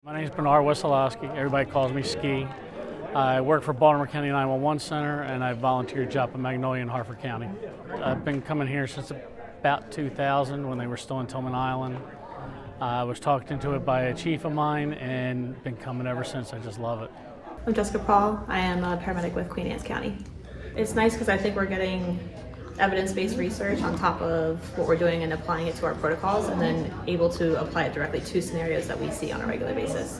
My name is Bernard Wesolowski. Everybody calls me Ski. I work for Baltimore County 911 Center, and I volunteer job in Magnolia and Harford County. I've been coming here since about 2000 when they were still in Tillman Island. I was talked into it by a chief of mine and been coming ever since. I just love it. I'm Jessica Paul. I am a paramedic with Queen Anne's County. It's nice because I think we're getting evidence-based research on top of what we're doing and applying it to our protocols, and then able to apply it directly to scenarios that we see on a regular basis.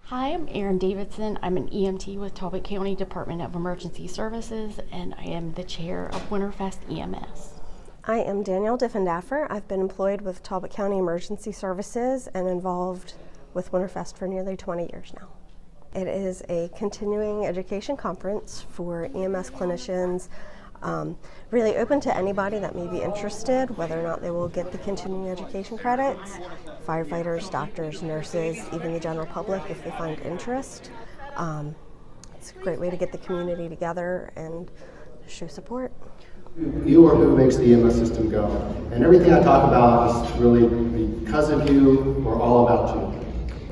Hi, I'm Erin Davidson. I'm an EMT with Talbot County Department of Emergency Services, and I am the chair of Winterfest EMS. I am Danielle Diffendaffer. I've been employed with Talbot County Emergency Services and involved with Winterfest for nearly 20 years now. It is a continuing education conference for EMS clinicians, really open to anybody that may be interested, whether or not they will get the continuing education credits, firefighters, doctors, nurses, even the general public if they find interest. It's a great way to get the community together and show support. You are who makes the EMS system go. And everything I talk about is really because of you or all about you.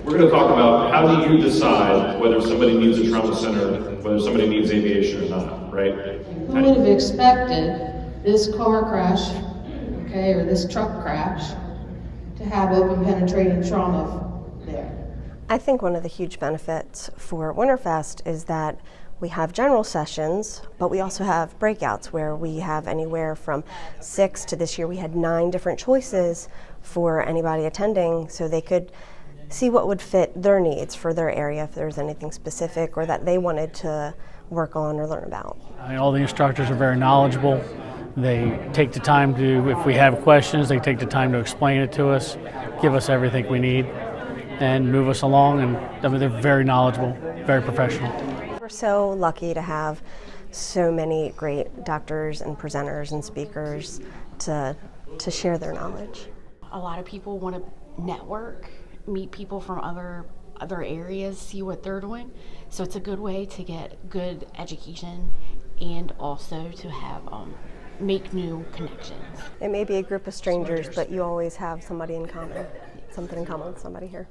We're going to talk about how do you decide whether somebody needs a trauma center, whether somebody needs aviation or not, right? Who would have expected this car crash, okay, or this truck crash to have open penetrating trauma there? I think one of the huge benefits for Winterfest is that we have general sessions, but we also have breakouts where we have anywhere from 6 to this year we had 9 different choices for anybody attending, so they could see what would fit their needs for their area, if there's anything specific or that they wanted to work on or learn about. All the instructors are very knowledgeable. They take the time to, if we have questions, they take the time to explain it to us, give us everything we need, and move us along. And I mean, they're very knowledgeable, very professional. We're so lucky to have so many great doctors and presenters and speakers to share their knowledge. A lot of people want to network, meet people from other areas, see what they're doing. So it's a good way to get good education and also to have make new connections. It may be a group of strangers, but you always have somebody in common, something in common with somebody here.